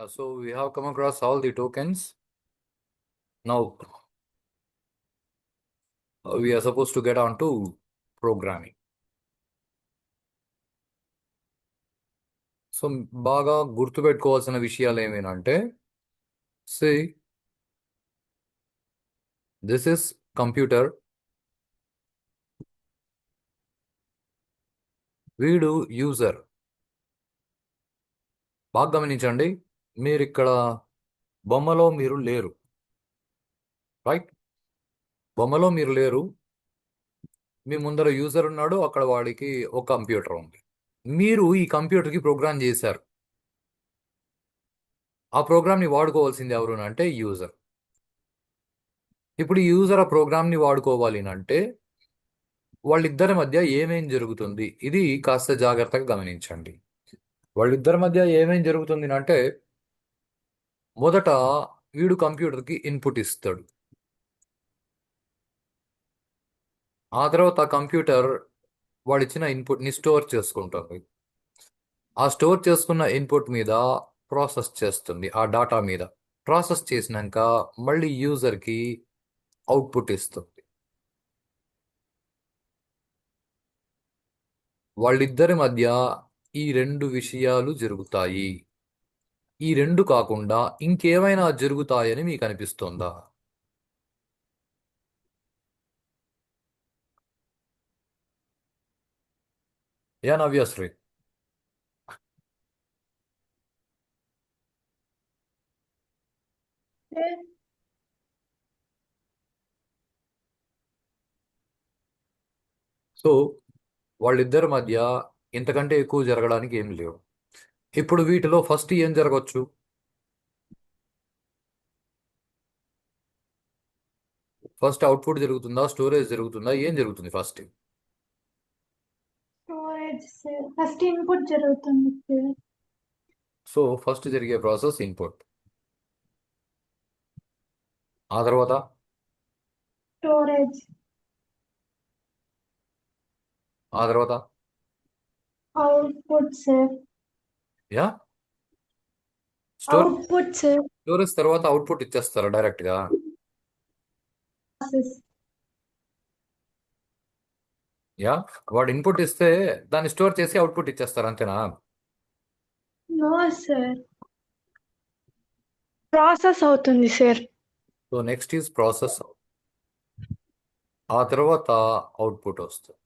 So we have come across all the tokens. Now we are supposed to get on to programming. So బాగా గుర్తుపెట్టుకోవాల్సిన విషయాలు ఏమేనంటే see this is computer, వీడు user. బాగా గమనించండి, మీరు ఇక్కడ బొమ్మలో మీరు లేరు, రైట్? బొమ్మలో మీరు లేరు, మీ ముందర యూజర్ ఉన్నాడు, అక్కడ వాడికి ఒక కంప్యూటర్ ఉంది. మీరు ఈ కంప్యూటర్కి ప్రోగ్రామ్ చేశారు. ఆ ప్రోగ్రామ్ని వాడుకోవాల్సింది ఎవరు అంటే యూజర్. ఇప్పుడు ఈ యూజర్ ఆ ప్రోగ్రామ్ని వాడుకోవాలి అంటే వాళ్ళిద్దరి మధ్య ఏమేం జరుగుతుంది, ఇది కాస్త జాగ్రత్తగా గమనించండి. వాళ్ళిద్దరి మధ్య ఏమేం జరుగుతుంది అంటే మొదట వీడు కంప్యూటర్కి ఇన్పుట్ ఇస్తాడు. ఆ తర్వాత కంప్యూటర్ వాడిచ్చిన ఇన్పుట్ని స్టోర్ చేసుకుంటుంది. ఆ స్టోర్ చేసుకున్న ఇన్పుట్ మీద ప్రాసెస్ చేస్తుంది. ఆ డాటా మీద ప్రాసెస్ చేసినాక మళ్ళీ యూజర్కి అవుట్పుట్ ఇస్తుంది. వాళ్ళిద్దరి మధ్య ఈ రెండు విషయాలు జరుగుతాయి. ఈ రెండు కాకుండా ఇంకేమైనా జరుగుతాయని మీకు అనిపిస్తుందా? యా నవ్యశ్రీ. సో వాళ్ళిద్దరి మధ్య ఇంతకంటే ఎక్కువ జరగడానికి ఏం లేవు. ఇప్పుడు వీటిలో ఫస్ట్ ఏం జరగవచ్చు? ఫస్ట్ అవుట్పుట్ జరుగుతుందా, స్టోరేజ్ జరుగుతుందా, ఏం జరుగుతుంది first? Storage sir. First input జరుగుతుంది సార్. సో ఫస్ట్ జరిగే ప్రాసెస్ ఇన్పుట్. ఆ తర్వాత స్టోరేజ్. ఆ తర్వాత output sir. Yeah output sir. Storage తర్వాత అవుట్పుట్ ఇచ్చేస్తారా డైరెక్ట్ గా? ప్రాసెస్. యా, వాడు ఇన్పుట్ ఇస్తే దాన్ని స్టోర్ చేసి అవుట్పుట్ ఇచ్చేస్తారు, అంతేనా? No sir. ప్రాసెస్ అవుతుంది sir. So next is process. ఆ తర్వాత అవుట్పుట్ వస్తుంది.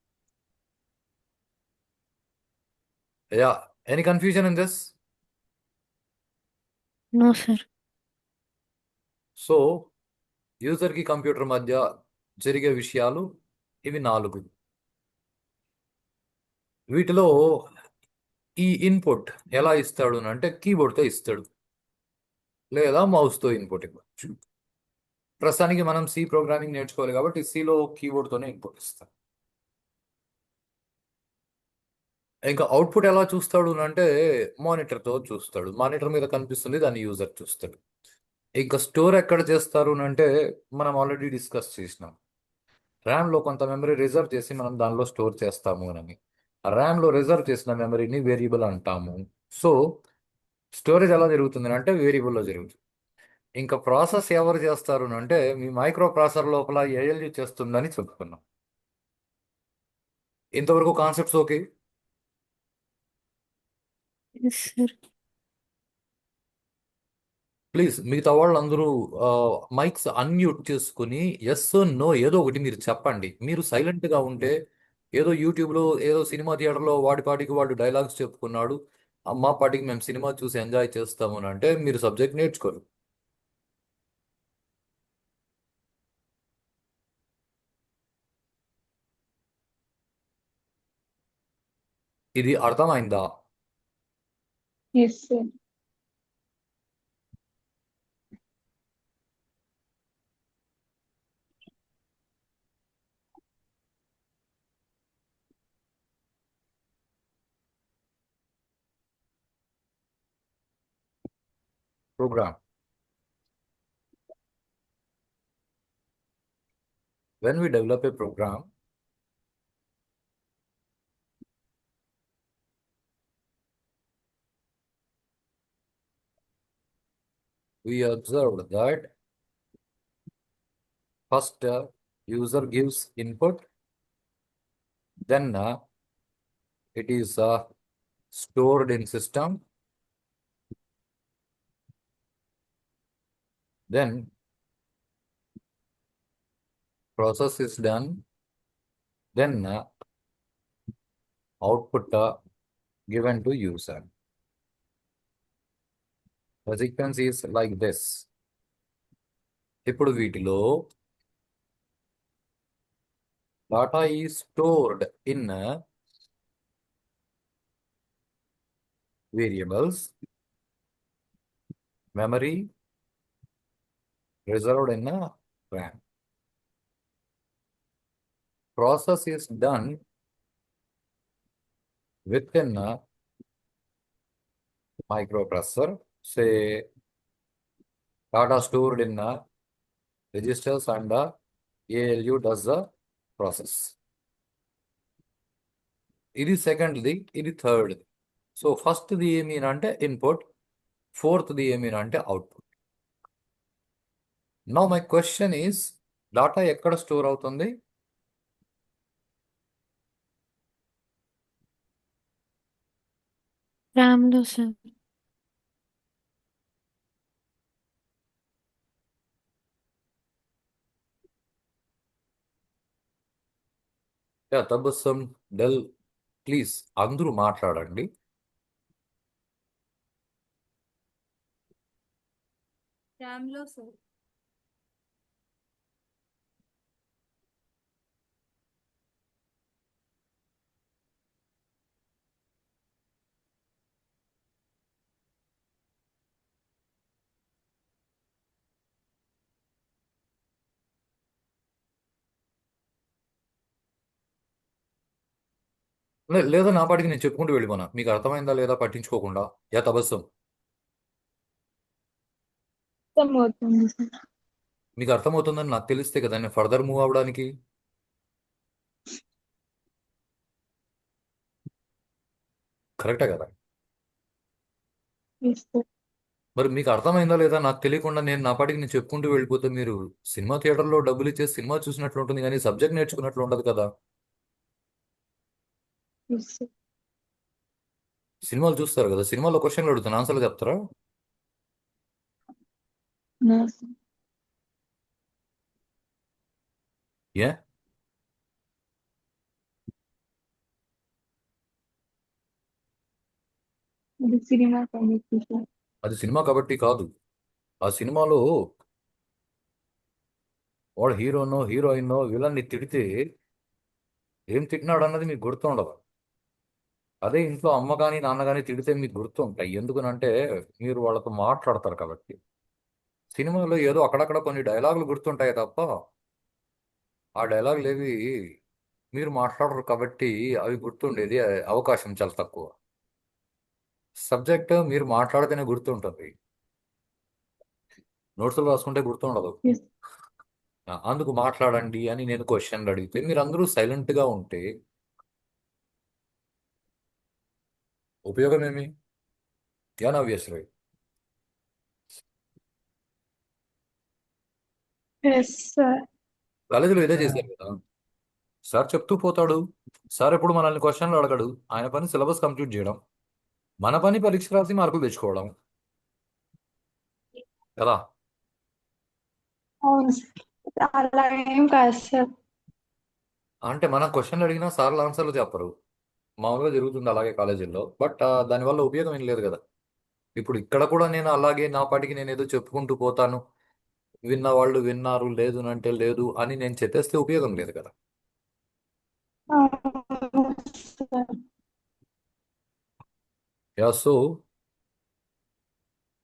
Yeah, any confusion in this? No sir. So యూజర్కి కంప్యూటర్ మధ్య జరిగే విషయాలు ఇవి 4. వీటిలో ఈ ఇన్పుట్ ఎలా ఇస్తాడు అంటే కీబోర్డ్తో ఇస్తాడు, లేదా మౌస్తో ఇన్పుట్ ఇవ్వచ్చు. ప్రస్తుతానికి మనం సి ప్రోగ్రామింగ్ నేర్చుకోవాలి కాబట్టి సిలో కీబోర్డ్తోనే ఇన్పుట్ ఇస్తాం. ఇంకా అవుట్పుట్ ఎలా చూస్తాడు అంటే మానిటర్తో చూస్తాడు. మానిటర్ మీద కనిపిస్తుంది, దాన్ని యూజర్ చూస్తాడు. ఇంకా స్టోర్ ఎక్కడ చేస్తారు అంటే మనం ఆల్రెడీ డిస్కస్ చేసినాం. ర్యామ్లో కొంత మెమరీ రిజర్వ్ చేసి మనం దానిలో స్టోర్ చేస్తాము అని. ర్యామ్లో రిజర్వ్ చేసిన మెమరీని వేరియబుల్ అంటాము. సో స్టోరేజ్ ఎలా జరుగుతుంది అంటే వేరియబుల్లో జరుగుతుంది. ఇంకా ప్రాసెస్ ఎవరు చేస్తారు అంటే మీ మైక్రో ప్రాసెసర్ లోపల ఏఎల్యూ చేస్తుందని చెప్పుకున్నాం. ఇంతవరకు కాన్సెప్ట్స్ ఓకే? సార్. ప్లీజ్ మిగతా వాళ్ళందరూ మైక్స్ అన్మ్యూట్ చేసుకుని ఎస్ నో ఏదో ఒకటి మీరు చెప్పండి. మీరు సైలెంట్గా ఉంటే ఏదో యూట్యూబ్లో ఏదో సినిమా థియేటర్లో వాడి పాటికి వాడు డైలాగ్స్ చెప్పుకున్నాడు, మా పాటికి మేము సినిమా చూసి ఎంజాయ్ చేస్తాము అని అంటే మీరు సబ్జెక్ట్ నేర్చుకోరు. ఇది అర్థమైందా? Yes sir. Program. When we develop a program, we observed that first user gives input, then it is stored in system, then process is done, then output given to user. The sequence is like this. ఇప్పుడు వీటిలో data is stored in variables, memory, reserved in RAM. Process is done within microprocessor. Say data stored in registers and ALU does the process. ఇది సెకండ్ది, ఇది థర్డ్ది. So ఫస్ట్ది ఏమి అంటే input, ఫోర్త్ది ఏమి అంటే output. Now my question is, data ఎక్కడ store అవుతుంది? ర్యామ్లో సార్. తబస్సం, డెల్, ప్లీజ్ అందరూ మాట్లాడండి. ర్యామ్లో సార్. లేదా నా పాటికి నేను చెప్పుకుంటూ వెళ్ళిపోనా? మీకు అర్థమైందా లేదా పట్టించుకోకుండా? తబస్సం, అర్థమవుతుంది సార్. మీకు అర్థమవుతుందని నాకు తెలిస్తే కదా నేను ఫర్దర్ మూవ్ అవడానికి. కరెక్టే కదా? Yes sir. మరి మీకు అర్థమైందా లేదా నాకు తెలియకుండా నేను నా పాటికి నేను చెప్పుకుంటూ వెళ్ళిపోతే మీరు సినిమా థియేటర్లో డబ్బులు ఇచ్చే సినిమా చూసినట్లు ఉంటుంది, కానీ సబ్జెక్ట్ నేర్చుకున్నట్లు ఉండదు కదా. Yes sir. సినిమాలు చూస్తారు కదా, సినిమాలో క్వశ్చన్లు అడుగుతాను, ఆన్సర్లు చెప్తారా? No sir. ఏ ఇది సినిమా కాబట్టి సార్. అది సినిమా కాబట్టి కాదు. ఆ సినిమాలో వాడు హీరోనో హీరోయిన్నో విలన్ని తిడితే ఏం తిట్టినాడు అన్నది మీకు గుర్తుండదు. అదే ఇంట్లో అమ్మ కానీ నాన్న కానీ తిడితే మీకు గుర్తుంటాయి. ఎందుకనంటే మీరు వాళ్ళతో మాట్లాడతారు కాబట్టి. సినిమాలో ఏదో అక్కడక్కడ కొన్ని డైలాగులు గుర్తుంటాయి తప్ప ఆ డైలాగులు ఏవి మీరు మాట్లాడరు కాబట్టి అవి గుర్తుండేది అవకాశం చాలా తక్కువ. సబ్జెక్ట్ మీరు మాట్లాడితేనే గుర్తుంటుంది, నోట్స్లో రాసుకుంటే గుర్తుండదు. ఎస్. అందుకు మాట్లాడండి అని నేను క్వశ్చన్లు అడిగితే మీరు అందరూ సైలెంట్గా ఉంటే ఉపయోగం ఏమి? Navyasri, yes sir. కాలేజీలో ఇదే చేశారు కదా. సార్ చెప్తూ పోతాడు, సార్ ఎప్పుడు మనల్ని క్వశ్చన్లు అడగడు. ఆయన పని సిలబస్ కంప్లీట్ చేయడం, మన పని పరీక్ష రాసి మార్కులు తెచ్చుకోవడం కదా. అవును సార్. అలా ఏం కాదు సార్. అంటే మనం క్వశ్చన్లు అడిగినా సార్లు ఆన్సర్లు చెప్పరు. మామూలుగా జరుగుతుంది అలాగే కాలేజీల్లో. బట్ దానివల్ల ఉపయోగం ఏం లేదు కదా. ఇప్పుడు ఇక్కడ కూడా నేను అలాగే నా పాటికి నేను ఏదో చెప్పుకుంటూ పోతాను, విన్న వాళ్ళు విన్నారు, లేదు అంటే లేదు అని నేను చెప్పేస్తే ఉపయోగం లేదు కదా. అవును సార్. సో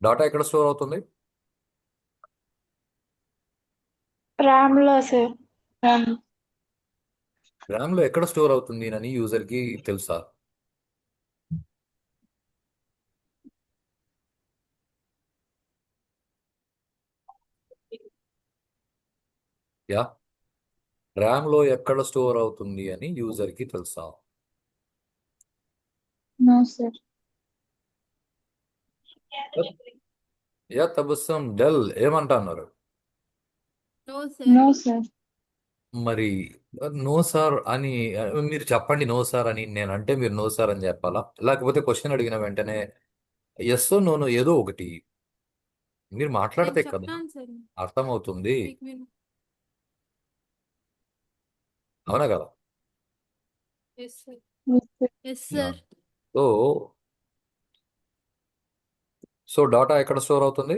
డాటా ఎక్కడ స్టోర్ అవుతుంది? ర్యామ్లో సార్. ర్యామ్. ర్యామ్లో ఎక్కడ స్టోర్ అవుతుంది అని యూజర్కి తెలుసా? యా ర్యామ్లో ఎక్కడ స్టోర్ అవుతుంది అని యూజర్కి తెలుసా? No sir. Ya Tabassum dull ఏమంటున్నారు? No sir. No sir. మరి నో సార్ అని మీరు చెప్పండి నో సార్ అని, నేనంటే మీరు నో సార్ అని చెప్పాలా? లేకపోతే క్వశ్చన్ అడిగిన వెంటనే ఎస్ నోనో ఏదో ఒకటి మీరు నేను మాట్లాడితే కదా చెప్తాను సార్. అర్థమవుతుంది. మీకు మీరు అవునా కదా? Yes sir. Yes, sir. Yes sir. So so data ఎక్కడ స్టోర్ అవుతుంది?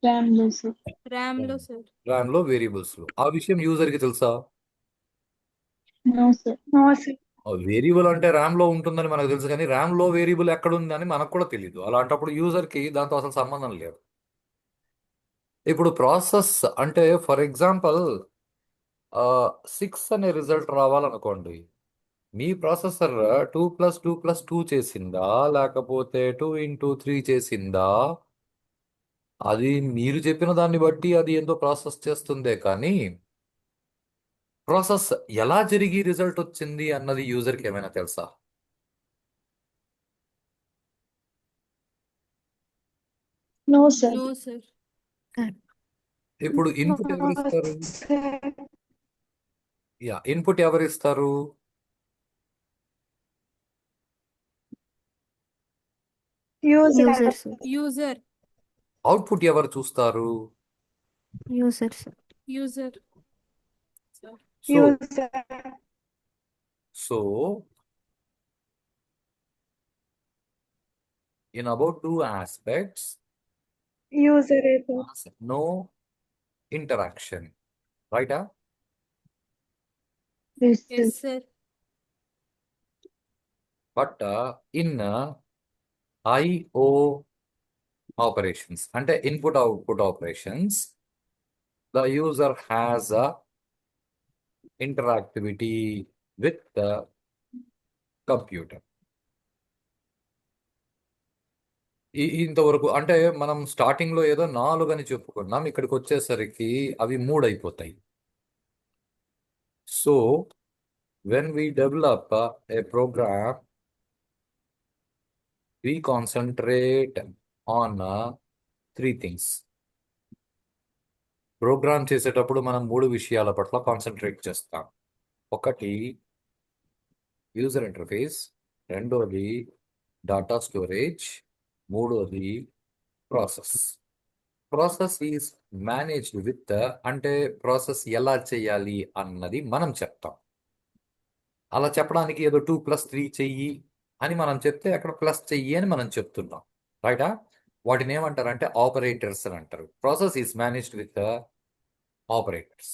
RAM లో సార్. ర్యామ్ లో సార్. ర్యామ్ లో, వేరియబుల్స్ లో. ఆ విషయం యూజర్ కి తెలుసా? No sir. No sir. Variable అంటే ర్యామ్ లో ఉంటుందని మనకు తెలుసు, కానీ ర్యామ్ లో వేరియబుల్ ఎక్కడ ఉందని మనకు కూడా తెలియదు. అలాంటప్పుడు యూజర్ కి దాంతో అసలు సంబంధం లేదు. ఇప్పుడు ప్రాసెస్ అంటే ఫర్ ఎగ్జాంపుల్ 6 అనే రిజల్ట్ రావాలనుకోండి, మీ ప్రాసెసర్ 2+2+2 చేసిందా, లేకపోతే 2x3 చేసిందా, అది మీరు చెప్పిన దాన్ని బట్టి అది ఏందో ప్రాసెస్ చేస్తుందే కానీ ప్రాసెస్ ఎలా జరిగి రిజల్ట్ వచ్చింది అన్నది యూజర్కి ఏమైనా తెలుసా? No sir. No sir. ఇప్పుడు నో ఇన్పుట్ ఎవరు ఇస్తారు? సార్. ఇన్పుట్ ఎవరు ఇస్తారు? User. User sir. User. Output ఎవరు చూస్తారు? User sir. User. So user. So in about two aspects, user అయితే no interaction, right? Yes yes sir. Sir. But in IO operations, అంటే input output operations, the user has a interactivity with the computer. ఇంతవరకు అంటే మనం starting లో ఏదో 4 అని చెప్పుకున్నాం, ఇక్కడికి వచ్చేసరికి అవి 3 అయిపోతాయి. So when we develop a program, we concentrate on 3 things. Programme చేసేటప్పుడు మనం 3 విషయాల పట్ల కాన్సన్ట్రేట్ చేస్తాం. ఒకటి యూజర్ ఇంటర్ఫేస్, రెండోది డాటా స్టోరేజ్, మూడోది process. Process is managed with, అంటే ప్రాసెస్ ఎలా చేయాలి అన్నది మనం చెప్తాం. అలా చెప్పడానికి ఏదో 2+3 చెయ్యి అని మనం చెప్తే అక్కడ ప్లస్ చెయ్యి అని మనం చెప్తున్నాం, రైటా? వాటిని ఏమంటారంటే ఆపరేటర్స్ అని అంటారు. Process is managed with operators.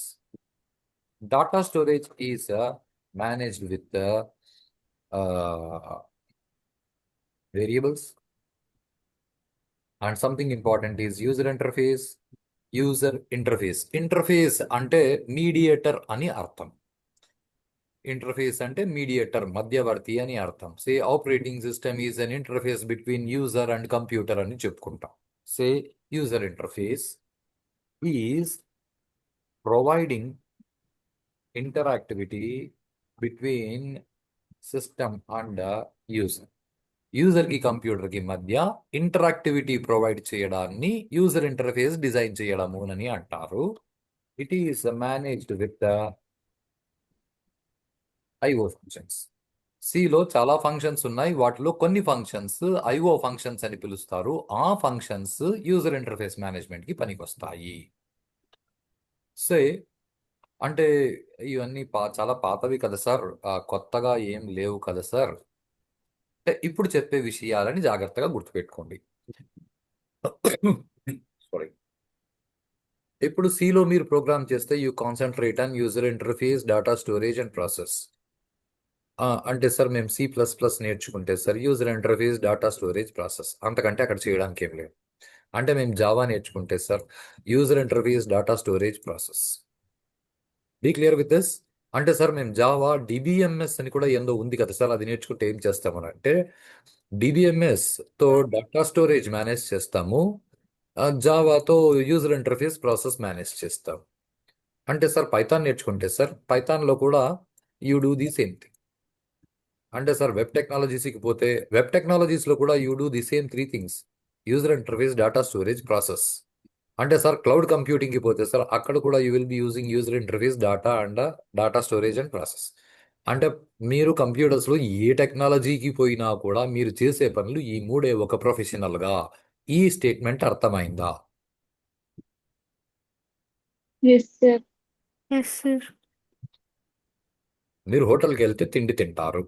Data storage is managed with variables. And something important is user interface. User interface. Interface అంటే మీడియేటర్ అని అర్థం. ఇంటర్ఫేస్ అంటే మీడియేటర్, మధ్యవర్తి అని అర్థం. Say operating system is an interface between user and computer అని చెప్పుకుంటాం. Say user interface is providing interactivity between system and user. User కి కంప్యూటర్ కి మధ్య ఇంటరాక్టివిటీ ప్రొవైడ్ చేయడాన్ని యూజర్ ఇంటర్ఫేస్ డిజైన్ చేయడము అని అంటారు. It is managed with IO functions. సిలో చాలా ఫంక్షన్స్ ఉన్నాయి, వాటిలో కొన్ని ఫంక్షన్స్ ఐఓ ఫంక్షన్స్ అని పిలుస్తారు. ఆ ఫంక్షన్స్ యూజర్ ఇంటర్ఫేస్ మేనేజ్మెంట్ కి పనికొస్తాయి. సే అంటే ఇవన్నీ చాలా పాతవి కదా సార్, కొత్తగా ఏం లేవు కదా సార్ అంటే ఇప్పుడు చెప్పే విషయాలని జాగ్రత్తగా గుర్తుపెట్టుకోండి. సారీ. ఇప్పుడు సిలో మీరు ప్రోగ్రామ్ చేస్తే you concentrate on user interface, data storage and process. అంటే సార్ మేము C++ నేర్చుకుంటే sir user interface, data storage, process, అంతకంటే అక్కడ చేయడానికి ఏం లేదు. అంటే మేము జావా నేర్చుకుంటే sir user interface, data storage, process. Be clear with this. అంటే సార్ మేము జావా డిబిఎంఎస్ అని కూడా ఏందో ఉంది కదా సార్, అది నేర్చుకుంటే ఏం చేస్తామని అంటే డిబిఎంఎస్ తో డేటా స్టోరేజ్ మేనేజ్ చేస్తాము, జావాతో యూజర్ ఇంటర్ఫేస్, ప్రాసెస్ మేనేజ్ చేస్తాం. అంటే సార్ పైథాన్ నేర్చుకుంటే సార్ పైథాన్లో కూడా you do the same thing. అంటే సార్ వెబ్ టెక్నాలజీస్కి పోతే వెబ్ టెక్నాలజీస్లో కూడా you do the same 3 things. User interface data storage process. అంటే సార్ క్లౌడ్ కంప్యూటింగ్కి పోతే సార్ అక్కడ కూడా you will be using user interface data and data storage and process. అంటే మీరు కంప్యూటర్స్లో ఏ టెక్నాలజీకి పోయినా కూడా మీరు చేసే పనులు ఈ మూడే ఒక ప్రొఫెషనల్గా. ఈ స్టేట్మెంట్ అర్థమైందా? Yes, sir. Yes, sir. మీరు హోటల్కి వెళ్తే తిండి తింటారు.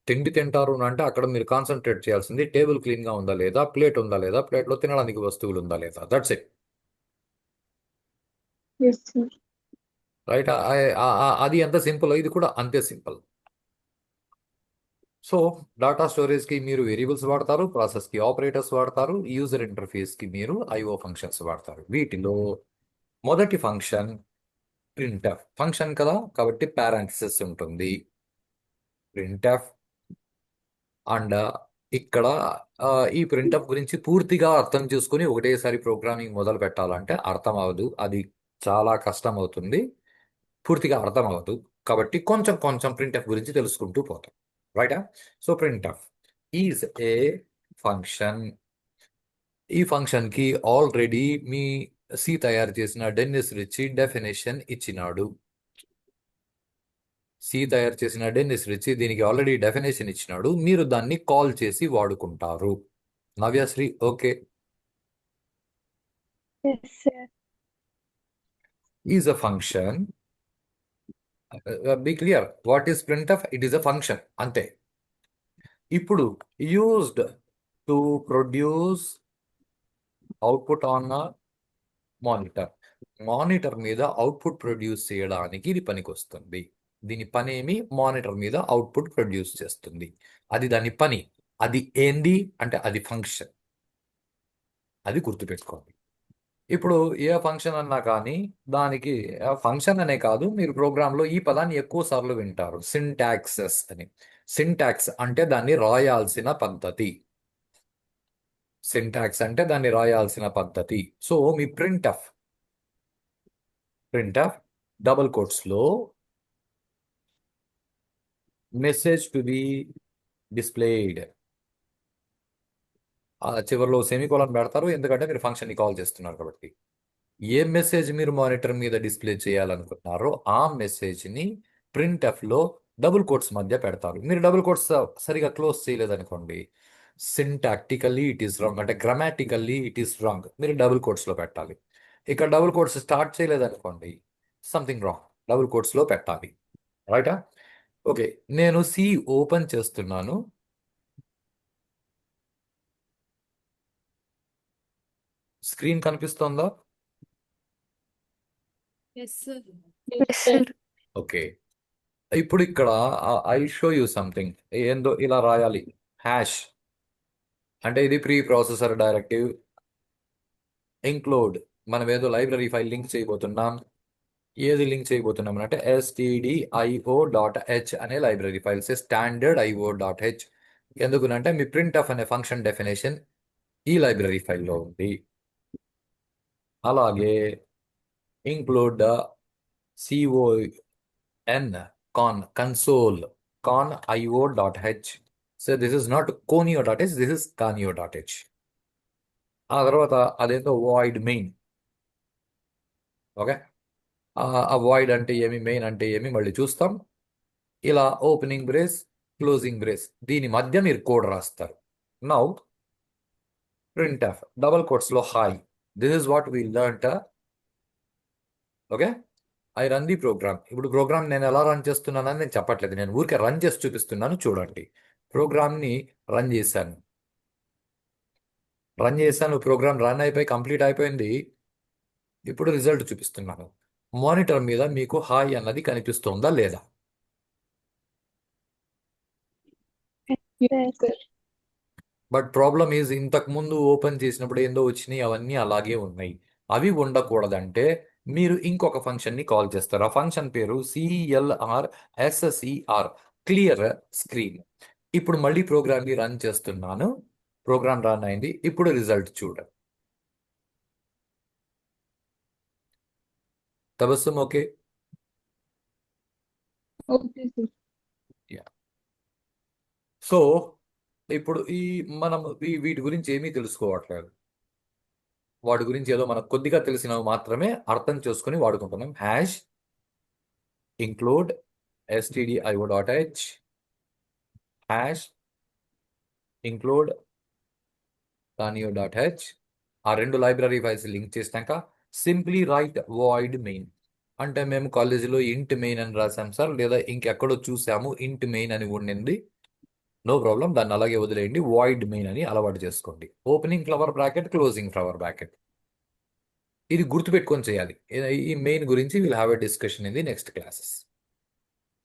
తిండి తింటారు అంటే అక్కడ మీరు కాన్సన్ట్రేట్ చేయాల్సింది టేబుల్ క్లీన్గా ఉందా లేదా, ప్లేట్ ఉందా లేదా, ప్లేట్లో తినడానికి వస్తువులు ఉందా లేదా. That's it. Yes, sir. Right. అది ఎంత సింపుల్, ఇది కూడా అంతే సింపుల్. సో డేటా స్టోరేజ్కి మీరు వేరియబుల్స్ వాడతారు, ప్రాసెస్కి ఆపరేటర్స్ వాడతారు, యూజర్ ఇంటర్ఫేస్కి మీరు ఐఓ ఫంక్షన్స్ వాడతారు. వీటిలో మొదటి ఫంక్షన్ ప్రింట్ఎఫ్ ఫంక్షన్ కదా, కాబట్టి పారాంథసిస్ ఉంటుంది. ప్రింట్ఎఫ్ అండ్ ఇక్కడ ఈ ప్రింట్ఎఫ్ గురించి పూర్తిగా అర్థం చేసుకుని ఒకటేసారి ప్రోగ్రామింగ్ మొదలు పెట్టాలంటే అర్థం అవ్వదు, అది చాలా కష్టం అవుతుంది, పూర్తిగా అర్థం అవ్వదు. కాబట్టి కొంచెం కొంచెం ప్రింట్ఎఫ్ గురించి తెలుసుకుంటూ పోతాం. రైటా? So printf is a function. ఈ ఫంక్షన్కి ఆల్రెడీ మీ సి తయారు చేసిన డెన్నిస్ రిచ్ డెఫినేషన్ ఇచ్చినాడు. సి తయారు చేసిన డెన్నిస్ రిచ్ దీనికి ఆల్రెడీ డెఫినేషన్ ఇచ్చినాడు, మీరు దాన్ని కాల్ చేసి వాడుకుంటారు. Navyasri okay. Yes, sir. Is a function. Be clear what is printf, it is a function అంతే. ఇప్పుడు used to produce output on monitor. Monitor మీద అవుట్పుట్ ప్రొడ్యూస్ చేయడానికి ఇది పనికొస్తుంది. దీని పనేమి మానిటర్ మీద అవుట్పుట్ ప్రొడ్యూస్ చేస్తుంది, అది దాని పని. అది ఏంది అంటే అది ఫంక్షన్, అది గుర్తుపెట్టుకోండి. ఇప్పుడు ఏ ఫంక్షన్ అన్నా కానీ దానికి ఫంక్షన్ అనే కాదు, మీరు ప్రోగ్రాంలో ఈ పదాన్ని ఎక్కువ సార్లు వింటారు, సింటాక్సెస్ అని. సింటాక్స్ అంటే దాన్ని రాయాల్సిన పద్ధతి. సింటాక్స్ అంటే దాన్ని రాయాల్సిన పద్ధతి. సో మీ ప్రింట్ఎఫ్ డబుల్ కోట్స్లో మెసేజ్ టు బి డిస్ప్లేడ్, చివరిలో సెమీకోలన్ పెడతారు, ఎందుకంటే మీరు ఫంక్షన్ని కాల్ చేస్తున్నారు కాబట్టి. ఏ మెసేజ్ మీరు మానిటర్ మీద డిస్ప్లే చేయాలనుకుంటున్నారో ఆ మెసేజ్ని ప్రింట్ఎఫ్లో డబుల్ కోట్స్ మధ్య పెడతారు. మీరు డబుల్ కోట్స్ సరిగా క్లోజ్ చేయలేదనుకోండి, సింటాక్టికల్లీ ఇట్ ఈస్ రాంగ్, అంటే గ్రామాటికల్లీ ఇట్ ఈస్ రాంగ్, మీరు డబుల్ కోట్స్లో పెట్టాలి. ఇక్కడ డబుల్ కోట్స్ స్టార్ట్ చేయలేదనుకోండి, సంథింగ్ రాంగ్, డబుల్ కోట్స్లో పెట్టాలి. రైటా? ఓకే, నేను సి ఓపెన్ చేస్తున్నాను. స్క్రీన్ కనిపిస్తోందా? Yes, sir. Yes, sir. Okay, ఇప్పుడు ఇక్కడ ఐ షో యూ సంథింగ్. ఏందో ఇలా రాయాలి, హ్యాష్ అంటే ఇది ప్రీ ప్రాసెసర్ డైరెక్టివ్. ఇంక్లూడ్, మనం ఏదో లైబ్రరీ ఫైల్ లింక్ చేయబోతున్నాం. ఏది లింక్ చేయబోతున్నాం అంటే stdio.h అనే లైబ్రరీ ఫైల్స్, స్టాండర్డ్ io.h. ఎందుకునంటే మీ ప్రింట్ఎఫ్ అనే ఫంక్షన్ డెఫినేషన్ ఈ లైబ్రరీ ఫైల్లో ఉంది. అలాగే include con console con io.h. So this is not conio.h, this is conio.h. ఆ తర్వాత అదేంటో వాయిడ్ మెయిన్. ఓకే, ఆ వాయిడ్ అంటే ఏమి, మెయిన్ అంటే ఏమి మళ్ళీ చూస్తాం. ఇలా ఓపెనింగ్ బ్రేస్, క్లోజింగ్ బ్రేస్, దీని మధ్య మీరు కోడ్ రాస్తారు. నౌ ప్రింట్ఎఫ్ డబల్ కోట్స్లో hi, this is what we learned. Okay, I run the program. ఇప్పుడు ప్రోగ్రామ్ నేను ఎలా రన్ చేస్తున్నానని నేను చెప్పట్లేదు, నేను ఊరికే రన్ చేసి చూపిస్తున్నాను, చూడండి. ప్రోగ్రామ్ని రన్ చేశాను, ప్రోగ్రామ్ రన్ అయిపోయి కంప్లీట్ అయిపోయింది. ఇప్పుడు రిజల్ట్ చూపిస్తున్నాను. మానిటర్ మీద మీకు హాయ్ అన్నది కనిపిస్తోందా లేదా? Yes, sir. But problem is ఇంతకు ముందు ఓపెన్ చేసినప్పుడు ఏందో వచ్చినాయి, అవన్నీ అలాగే ఉన్నాయి. అవి ఉండకూడదంటే మీరు ఇంకొక ఫంక్షన్ని కాల్ చేస్తారు. ఆ ఫంక్షన్ పేరు CLRSCR, క్లియర్ స్క్రీన్. ఇప్పుడు మళ్ళీ ప్రోగ్రామ్ని రన్ చేస్తున్నాను, ప్రోగ్రామ్ రన్ అయింది. ఇప్పుడు రిజల్ట్ చూడండి. Tabassum okay? Okay, sir. So ఇప్పుడు మనం వీటి గురించి ఏమీ తెలుసుకోవట్లేదు. వాటి గురించి ఏదో మనకు కొద్దిగా తెలిసినవి మాత్రమే అర్థం చేసుకుని వాడుకుంటున్నాం. Hash include stdio.h, hash include tanio.h. ఆ రెండు లైబ్రరీ ఫైల్స్ లింక్ చేసినాక సింప్లీ రైట్ వాయిడ్ మెయిన్. అంటే మేము కాలేజీలో ఇంట్ మెయిన్ అని రాసాం సార్, లేదా ఇంకెక్కడో చూసాము ఇంట్ మెయిన్ అని ఉండింది. నో ప్రాబ్లం, దాన్ని అలాగే వదిలేయండి. వాయిడ్ మెయిన్ అని అలవాటు చేసుకోండి. Opening flower bracket, closing flower bracket. ఇది గుర్తుపెట్టుకొని చేయాలి. ఈ మెయిన్ గురించి will have a discussion in the next classes.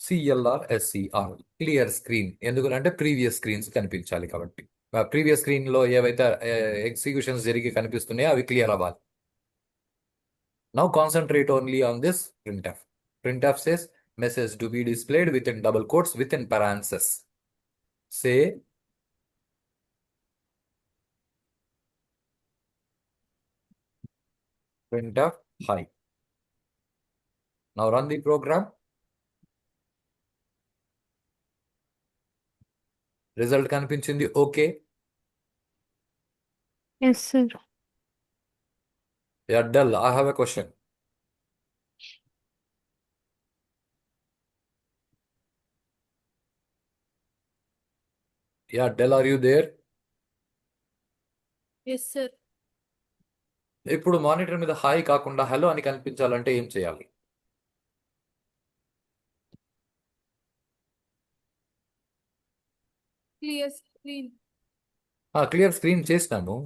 CLR SCR clear screen, ఎందుకంటే ప్రీవియస్ స్క్రీన్స్ కనిపించాలి కాబట్టి. ప్రీవియస్ స్క్రీన్ లో ఏవైతే ఎగ్జిక్యూషన్స్ జరిగి కనిపిస్తున్నాయో అవి క్లియర్ అవ్వాలి. Now concentrate only on this printf. Printf says message to be displayed within double quotes within parentheses. Say printf hi. Now run the program. Result కనిపించింది. Okay. Yes, sir. Yeah, Dell, I have a question. Yeah, Dell, are you there? Yes sir. ఇప్పుడు monitor మీద hi కాకుండా hello అని కనిపించాలంటే ఏం చేయాలి? Clear screen. Clear screen చేసినాను.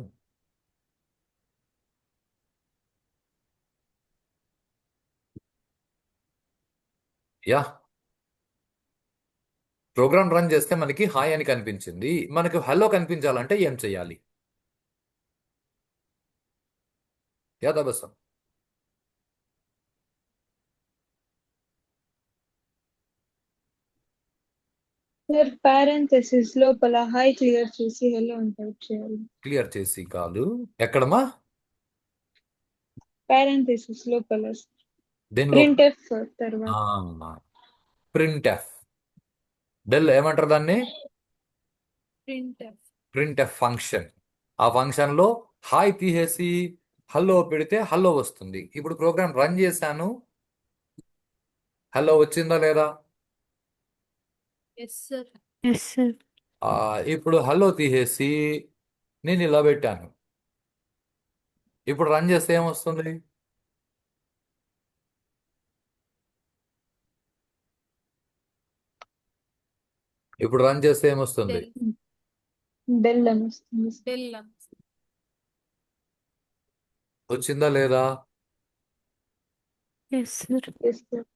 Yeah, program run చేస్తే మనకి హాయ్ అని కనిపించింది. మనకు హలో కనిపించాలంటే ఏం చేయాలి? యా తబస్సం. సార్ పారెంథెసిస్ లోపల హాయ్ క్లియర్ చేసి హెలో అని టైప్ చేయాలి. క్లియర్ చేసి కాదు, ఎక్కడమా? పారెంథెసిస్ లోపల దేనిలో? ప్రింట్ఎఫ్ తర్వాత ప్రింట్ఎఫ్. డెల్ ఏమంటారు దాన్ని? ప్రింట్ఎఫ్. Printf function. ఆ ఫంక్షన్ లో హాయ్ తీసేసి హలో పెడితే హలో వస్తుంది. ఇప్పుడు ప్రోగ్రామ్ రన్ చేశాను, హలో వచ్చిందా లేదా? Yes sir. Yes, sir. ఇప్పుడు హలో తీసేసి నేను ఇలా పెట్టాను. ఇప్పుడు రన్ చేస్తే ఏమొస్తుంది? ఇప్పుడు రన్ చేస్తే ఏమొస్తుంది? డెల్. డెల్ అని వస్తుంది. డెల్. వచ్చిందా లేదా? Yes, sir. Yes sir.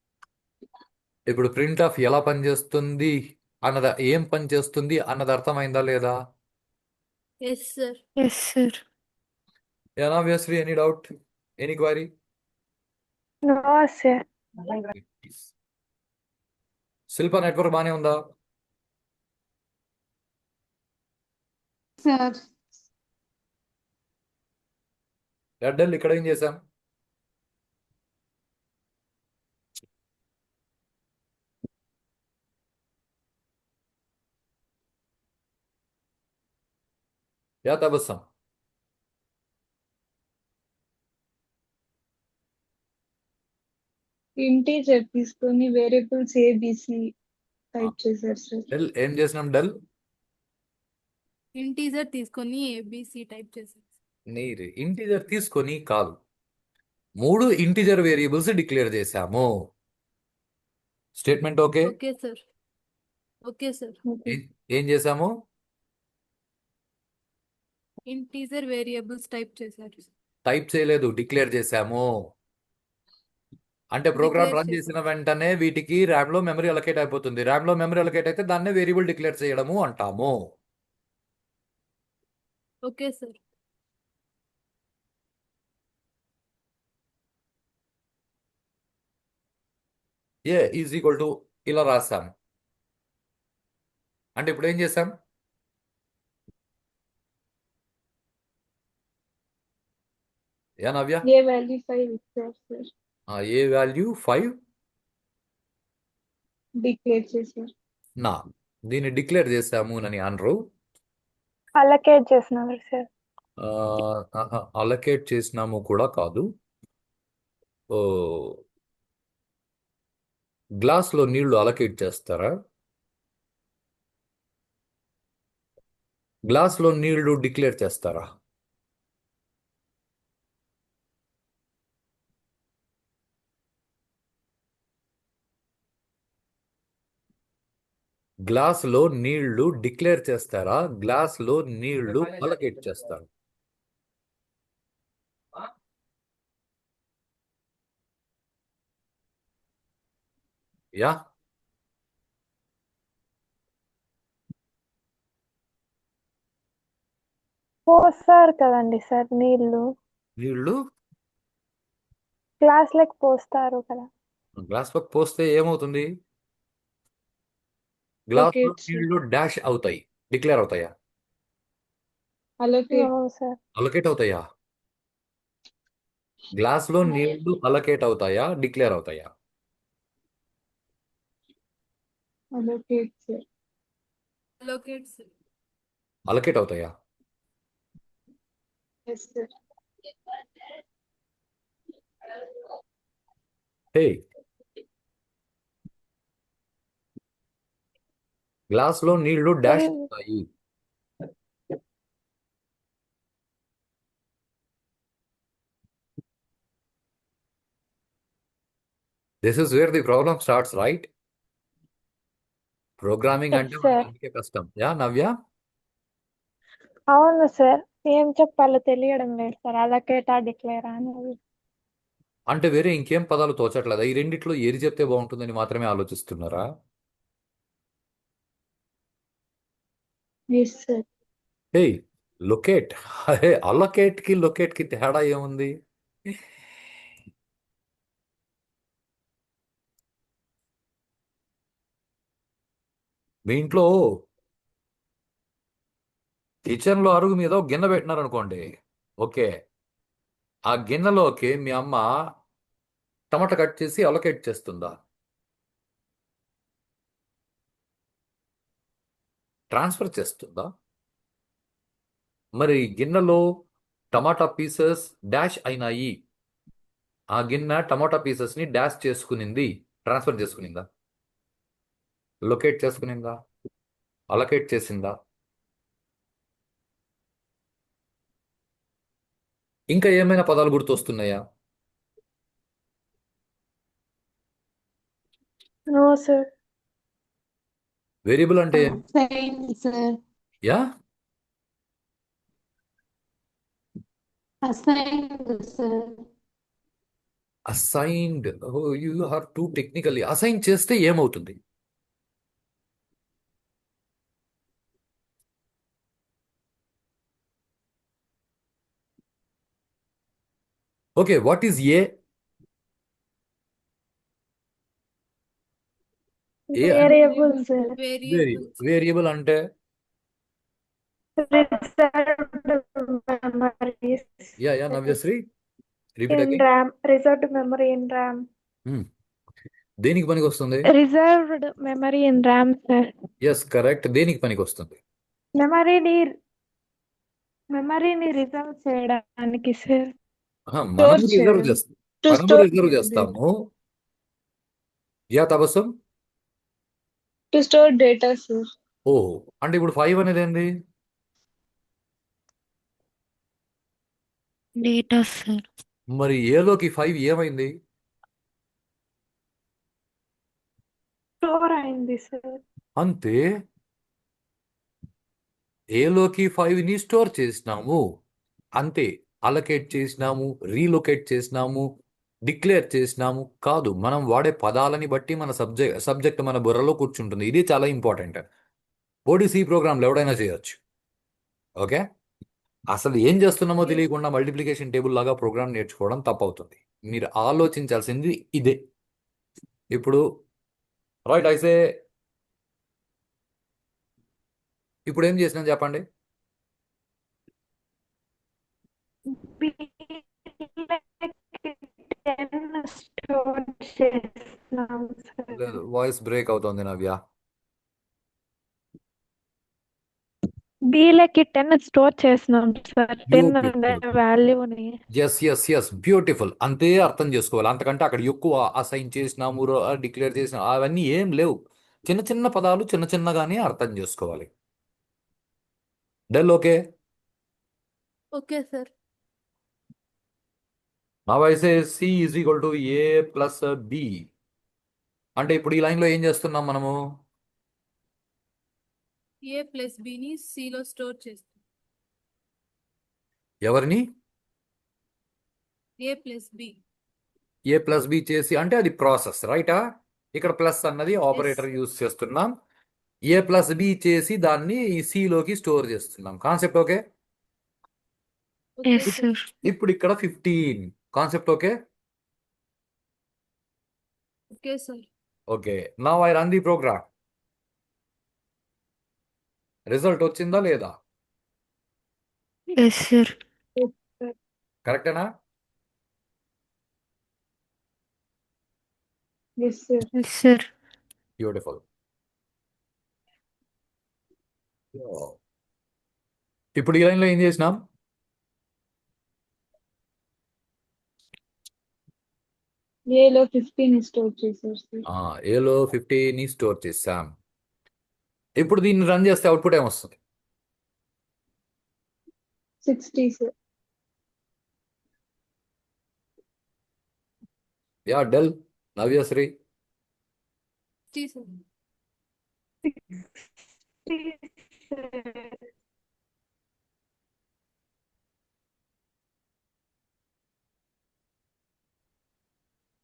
ఇప్పుడు ప్రింట్ ఆఫ్ ఎలా పనిచేస్తుంది అన్నది, ఏం పని చేస్తుంది అన్నది అర్థమైందా లేదా? Yes sir. Yes, sir. Obviously, any doubt? Any query? No, sir. Shilpa network బానే ఉందా? సార్ రెడ్డల్ ఇక్కడ ఏం చేశాం? యా తబస్సం. ఇంటీజర్ తీసుకొని వేరియబుల్స్ ఏబిసి టైప్ చేశారు సార్. డెల్ ఏం చేసినాం? డెల్ ఇంటీజర్ తీసుకొని ఏబిసి టైప్ చేశారు. నీరు ఇంటిజర్ తీసుకొని కాదు, 3 ఇంటిజర్ వేరియబుల్స్ డిక్లేర్ చేశాము. Statement okay? Okay sir. Okay sir. Okay. ఏం చేశాము? ఇంటీజర్ వేరియబుల్స్ టైప్ చేశారు. టైప్ చేయలేదు, డిక్లేర్ చేశాము. అంటే ప్రోగ్రామ్ Declare రన్ చేసిన చేశారు. వెంటనే వీటికి ర్యామ్ లో మెమరీ అలొకేట్ అయిపోతుంది. ర్యామ్ లో మెమరీ అలొకేట్ అయితే దాన్నే వేరియబుల్ డిక్లేర్ చేయడము అంటాము. Okay sir. A is equal to ఇలా రాసాం. అంటే ఇప్పుడు ఏం చేసాం? యా నవ్య? ఏ వాల్యూ 5 ఇచ్చారు సార్. ఏ వాల్యూ 5 డిక్లేర్ చేశారు. నా దీన్ని డిక్లేర్ చేసాము అని అనరు. అలకేట్ చేసినారు సార్. అలకేట్ చేసినాము కూడా కాదు. ఓ, గ్లాస్లో నీళ్లు అలకేట్ చేస్తారా? గ్లాస్లో నీళ్లు డిక్లేర్ చేస్తారా? గ్లాస్లో నీళ్లు డిక్లేర్ చేస్తారా? గ్లాస్లో నీళ్లు అలకేట్ చేస్తారా? యా, పోస్తారు కదండి సార్ నీళ్ళు, నీళ్లు గ్లాస్లోకి పోస్తారు కదా. గ్లాస్లోకి పోస్తే ఏమవుతుంది? గ్లాస్లో Allocate, sir. నీళ్లు డాష్ అవుతాయి, డిక్లేర్ అవుతాయా? Allocate. No sir. అలకేట్ అవుతాయా? గ్లాస్లో నీళ్లు అలకేట్ అవుతాయా, డిక్లేర్ అవుతాయా? Allocate, sir. Allocate, sir. Allocate అవుతాయా? Yes, sir. హే, గ్లాస్లో నీళ్లు డాష్ అవుతాయి. This is where the problem starts, right? Programming అంటే ఎస్ మనకి సార్. అందుకే కష్టం. యా నవ్య? అవును సార్, ఏం చెప్పాలో తెలియడం లేదు సార్, అలకేటా డిక్లేరా అనేది. అంటే వేరే ఇంకేం పదాలు తోచట్లేదా? ఈ రెండిట్లో ఏది చెప్తే బాగుంటుందని మాత్రమే ఆలోచిస్తున్నారా? Yes, sir. హే, లొకేట్. అరే, అలొకేట్ కి లొకేట్ కి తేడా ఏముంది? మీ ఇంట్లో కిచెన్లో అరుగు మీద ఒక గిన్నె పెట్టినారనుకోండి. ఓకే, ఆ గిన్నెలోకి మీ అమ్మ టమాటా కట్ చేసి అలొకేట్ చేస్తుందా? ట్రాన్స్ఫర్ చేస్తుందా? మరి గిన్నెలో టమాటా పీసెస్ డాష్ అయినాయి. ఆ గిన్నె టమాటా పీసెస్ ని డాష్ చేసుకునింది, ట్రాన్స్ఫర్ చేసుకునిందా? లొకేట్ చేసుకునిందా? అలొకేట్ చేసిందా? ఇంకా ఏమైనా పదాలు గుర్తొస్తున్నాయా? No sir. వేరియబుల్ అంటే ఏం? Assigned, sir. Yeah, Assigned, sir. Assigned. You are too technically. Assign చేస్తే ఏమవుతుంది? Okay, what is a? A అంటే వేరియబుల్ సార్. Variable. వేరియబుల్ అంటే reserved memories yeah yeah Navyasri, repeat in again. RAM, reserved memory in RAM. దేనికి పనికి వస్తుంది? Reserved memory in RAM sir. Yes, correct. దేనికి పనికి వస్తుంది? మెమరీని రిజర్వ్ చేయడానికి సార్. మనము Store రిజర్వ్ చేయడం. చేస్తాం. To మనము store రిజర్వ్ data. చేస్తాము. Yeah Tabassum. To store data, sir. ఓ, అంటే ఇప్పుడు 5 అనేది ఏంది? Data sir. మరి ఏలోకి 5 ఏమైంది? స్టోర్ అయింది సార్. అంతే. ఏలోకి 5ని స్టోర్ చేసినాము, అంతే. అలకేట్ చేసినాము, రీలొకేట్ చేసినాము, డిక్లేర్ చేసినాము కాదు. మనం వాడే పదాలని బట్టి మన సబ్జెక్ట్ మన బుర్రలో కూర్చుంటుంది. ఇది చాలా ఇంపార్టెంట్. ఓడిసి ప్రోగ్రాంలు ఎవడైనా చేయొచ్చు. ఓకే, అసలు ఏం చేస్తున్నామో తెలియకుండా మల్టిప్లికేషన్ టేబుల్ లాగా ప్రోగ్రామ్ నేర్చుకోవడం తప్పవుతుంది. మీరు ఆలోచించాల్సింది ఇదే. ఇప్పుడు రైట్ అయితే ఇప్పుడు ఏం చేసినాం చెప్పండి? స్టోర్ చేస్తున్నాం సార్. లేదు, వాయిస్ బ్రేక్ అవుతుంది నవ్య. బీలోకి 10 స్టోర్ చేసినాం సార్ 10 అనే బ్యూటిఫుల్ వాల్యూని. ఎస్ బ్యూటిఫుల్ అంతే అర్థం చేసుకోవాలి. అంతకంటే అక్కడ ఎక్కువ అసైన్ చేసినాము డిక్లేర్ చేసిన అవన్నీ ఏం లేవు. చిన్న చిన్న పదాలు చిన్న చిన్నగానే అర్థం చేసుకోవాలి. Dell okay. Okay, sir. నా వయసే C is equal to A plus B. అంటే ఇప్పుడు ఈ లైన్లో ఏం చేస్తున్నాం మనము? A plus B ని C లో స్టోర్ చేస్తాం. ఎవరిని? A plus B. A plus B చేసి అంటే అది ప్రాసెస్ రైటా? ఇక్కడ ప్లస్ అన్నది Yes. ఆపరేటర్ యూజ్ చేస్తున్నాం. ఏ ప్లస్ బి చేసి దాన్ని సిలోకి స్టోర్ చేస్తున్నాం. Concept okay. Okay, yes sir. Sir. ఇప్పుడు ఇక్కడ 15 concept okay. Okay, sir. Okay now I run the program. Result వచ్చిందా లేదా? Yes sir. కరెక్టేనా? Yes, sir. Yes sir. Beautiful. ఇప్పుడు ఈ లైన్లో ఏం చేసినాం? A లో 15 స్టోర్ చేశారు సార్. ఏలో 50ని స్టోర్ చేసాం. ఇప్పుడు దీన్ని రన్ చేస్తే అవుట్పుట్ ఏమొస్తుంది? 60 sir. Yeah tell Navyasri. 60, sir.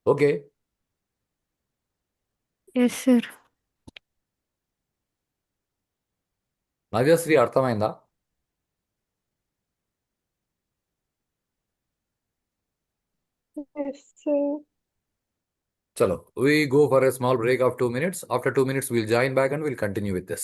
Okay yes sir. Navyasri అర్థమైందా? Yes sir. Chalo, we go for a small break of 2 minutes. After 2 minutes, we'll join back and we'll continue with this.